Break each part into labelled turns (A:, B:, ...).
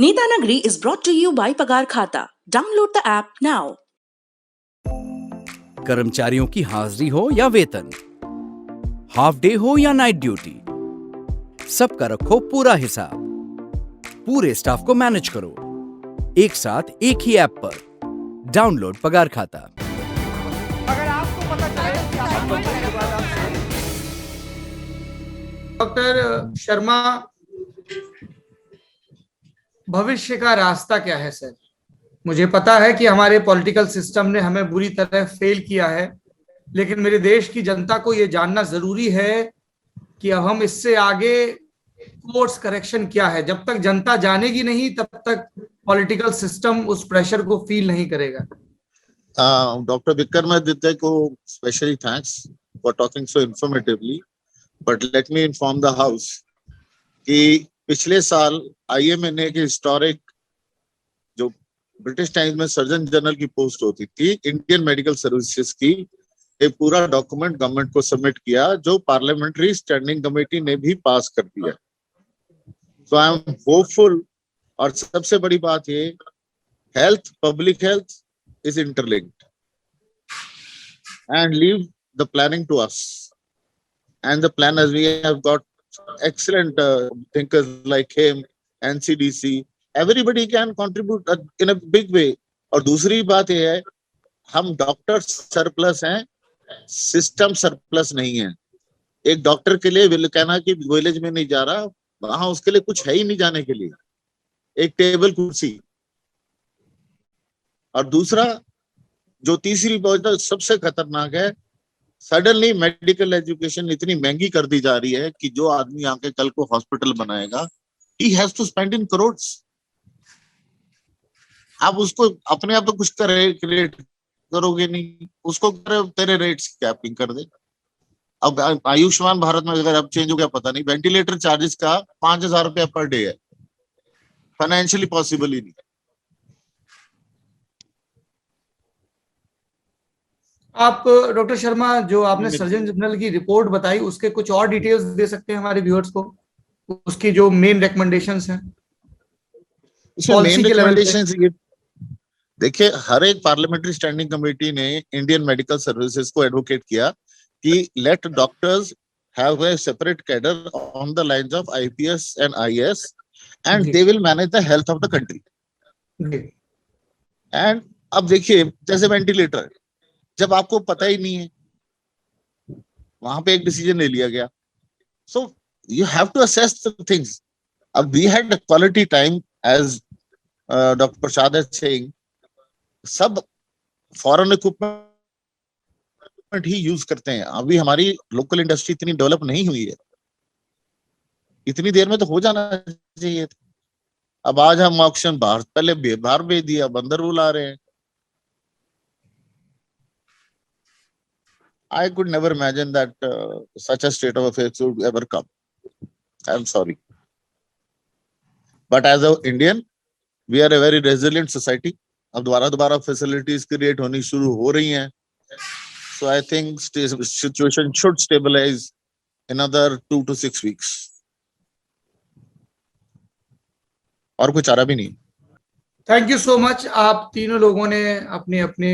A: Neeta Nagri is brought to you by Pagar Khata. Download the app now.
B: कर्मचारियों की हाजिरी हो या वेतन, हाफ डे हो या नाइट ड्यूटी, सबका रखो पूरा हिसाब। पूरे स्टाफ को मैनेज करो एक साथ एक ही ऐप पर। डाउनलोड पगार खाता।
C: अगर आपको पता चले कि आप डॉक्टर शर्मा, भविष्य का रास्ता क्या है सर? मुझे पता है कि हमारे पॉलिटिकल सिस्टम ने हमें बुरी तरह फेल किया है, लेकिन मेरे देश की जनता को यह जानना जरूरी है कि अब हम इससे आगे कोर्स करेक्शन क्या है। जब तक जनता जानेगी नहीं, तब तक पॉलिटिकल सिस्टम उस प्रेशर को फील नहीं करेगा।
D: डॉक्टर विक्रमादित्य को specially thanks for talking so informatively, but let me inform the house कि पिछले साल आईएमए ने के हिस्टोरिक जो ब्रिटिश टाइम्स में सर्जन जनरल की पोस्ट होती थी, इंडियन मेडिकल सर्विसेज की, एक पूरा डॉक्यूमेंट गवर्नमेंट को सबमिट किया, जो पार्लियामेंट्री स्टैंडिंग कमेटी ने भी पास कर दिया। So I am hopeful. और सबसे बड़ी बात ये, health, public health is interlinked and leave the planning to us and the plan as we have got excellent thinkers like him, NCDC, everybody can contribute in a big way. और दूसरी बात ये है, हम डॉक्टर सरप्लस हैं, system surplus नहीं है। एक डॉक्टर के लिए कहना कि विलेज में नहीं जा रहा, वहां उसके लिए कुछ है ही नहीं जाने के लिए, एक टेबल कुर्सी। और दूसरा, जो तीसरी बात सबसे खतरनाक है, सडनली मेडिकल एजुकेशन इतनी महंगी कर दी जा रही है कि जो आदमी आके कल को हॉस्पिटल बनाएगा, he has to spend in crores। आप उसको अपने आप तो कुछ क्रिएट करोगे नहीं, उसको तेरे रेट्स कैपिंग कर दे। अब आयुष्मान भारत में अगर अब चेंज हो गया पता नहीं, वेंटिलेटर चार्जेस का 5,000 रुपया पर डे है, फाइनेंशियली पॉसिबल ही नहीं।
C: आप डॉक्टर शर्मा, जो आपने सर्जन जनरल की रिपोर्ट बताई, उसके कुछ और डिटेल्स दे सकते हैं हमारे व्यूअर्स को? उसकी जो मेन रिकमेंडेशंस हैं, पॉलिसी के लेवल पे।
D: देखिए, हर एक पार्लियामेंट्री स्टैंडिंग कमेटी ने इंडियन मेडिकल सर्विसेज को एडवोकेट किया कि let doctors have a separate cadre on the lines of IPS and IAS and they will manage the health of the country. And अब देखिए, जैसे वेंटिलेटर, जब आपको पता ही नहीं है, वहां पे एक डिसीजन ले लिया गया। So you have to assess the things. अब we had quality time as doctor Prasad is saying, सब फॉरेन इक्विपमेंट ही यूज करते हैं। अभी हमारी लोकल इंडस्ट्री इतनी डेवलप नहीं हुई है, इतनी देर में तो हो जाना चाहिए था। अब आज हम ऑक्शन बाहर, पहले बाहर भेज दिया, बंदर बुला रहे हैं। I could never imagine that such a state of affairs would ever come. I'm sorry. But as an Indian, we are a very resilient society. अब दोबारा facilities create होनी शुरू हो रही हैं. So I think situation should stabilize another 2 to 6 weeks. और कुछ चारा भी नहीं।
C: Thank you so much. आप तीनों लोगों ने अपने अपने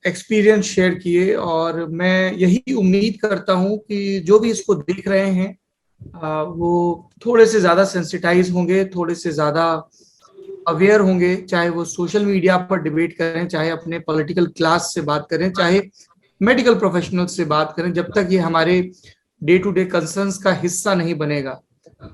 C: एक्सपीरियंस शेयर किए, और मैं यही उम्मीद करता हूं कि जो भी इसको देख रहे हैं वो थोड़े से ज्यादा सेंसिटाइज होंगे, थोड़े से ज्यादा अवेयर होंगे। चाहे वो सोशल मीडिया पर डिबेट करें, चाहे अपने पॉलिटिकल क्लास से बात करें, चाहे मेडिकल प्रोफेशनल्स से बात करें, जब तक ये हमारे डे टू डे कंसर्न्स का हिस्सा नहीं बनेगा,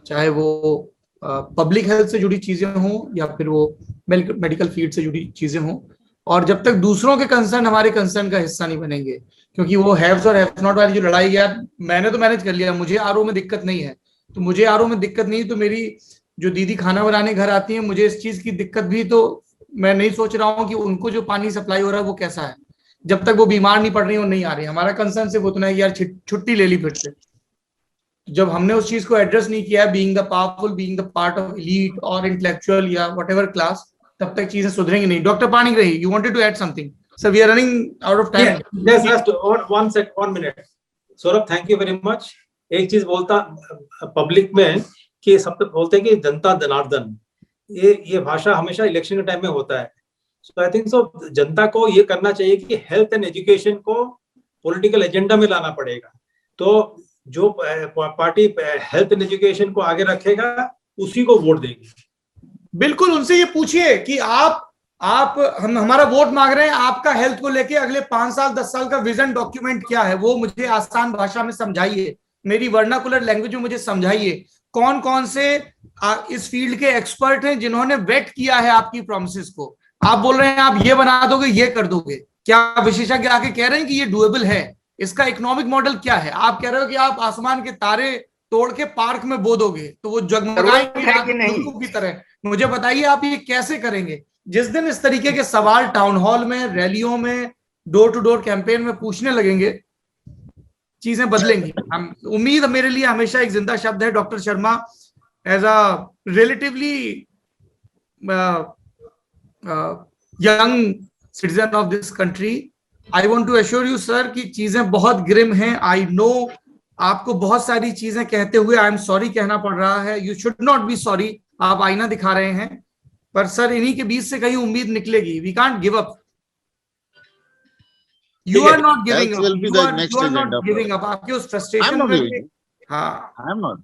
C: चाहे वो पब्लिक हेल्थ से जुड़ी चीजें हों या फिर वो मेडिकल फील्ड से जुड़ी चीजें हों, और जब तक दूसरों के कंसर्न हमारे कंसर्न का हिस्सा नहीं बनेंगे, क्योंकि वो हैव्स और हैव्स नॉट वाली जो लड़ाई, यार मैंने तो मैनेज कर लिया, मुझे आरओ में दिक्कत नहीं है, तो मुझे आरओ में दिक्कत नहीं, तो मेरी जो दीदी खाना बनाने घर आती है, मुझे इस चीज की दिक्कत भी, तो मैं नहीं सोच रहा हूँ कि उनको जो पानी सप्लाई हो रहा है वो कैसा है, जब तक वो बीमार नहीं पड़ रही और नहीं आ रही। हमारा कंसर्न सिर्फ उतना है कि यार छुट्टी ले ली फिर से। जब हमने उस चीज को एड्रेस नहीं किया, being the powerful, being the part of elite और इंटेलेक्चुअल या व्हाटएवर क्लास, तब तक चीजें सुधरेंगी नहीं। Doctor Panigrahi, you wanted to add something? Sir, we are running out of time.
E: Yes, just one minute. Saurabh, thank you very much. एक चीज बोलता पब्लिक में कि सब बोलते हैं कि जनता जनार्दन, ये भाषा हमेशा इलेक्शन के टाइम में होता है। सो आई थिंक सो जनता को ये करना चाहिए कि हेल्थ एंड एजुकेशन को पॉलिटिकल एजेंडा में लाना पड़ेगा। तो जो पार्टी हेल्थ एंड एजुकेशन को आगे रखेगा उसी को वोट देगी।
C: बिल्कुल, उनसे ये पूछिए कि आप हम हमारा वोट मांग रहे हैं, आपका हेल्थ को लेके अगले 5 साल 10 साल का विजन डॉक्यूमेंट क्या है, वो मुझे आसान भाषा में समझाइए, मेरी वर्नाकुलर लैंग्वेज में मुझे समझाइए। कौन कौन से इस फील्ड के एक्सपर्ट हैं जिन्होंने वेट किया है आपकी प्रॉमिसेस को। आप बोल रहे हैं आप ये बना दोगे, ये कर दोगे, क्या विशेषज्ञ आके कह रहे हैं कि ये डुएबल है? इसका इकोनॉमिक मॉडल क्या है? आप कह रहे हो कि आप आसमान के तारे तोड़ के पार्क में बो दोगे तो वो जगमगाएंगे की तरह। मुझे बताइए आप ये कैसे करेंगे? जिस दिन इस तरीके के सवाल टाउन हॉल में, रैलियों में, डोर टू डोर कैंपेन में पूछने लगेंगे, चीजें बदलेंगी। हम उम्मीद मेरे लिए हमेशा एक जिंदा शब्द है। Doctor Sharma, as a relatively young citizen of this country, I want to assure you sir कि चीजें बहुत ग्रिम हैं। आई नो आपको बहुत सारी चीजें कहते हुए आई एम सॉरी कहना पड़ रहा है। You should not be sorry, आप आईना दिखा रहे हैं, पर सर इन्हीं के बीच से कहीं उम्मीद निकलेगी। We can't give up. You are not giving up, you are not giving up. आपके उस फ्रस्ट्रेशन में, हाँ,
D: आई एम नॉट।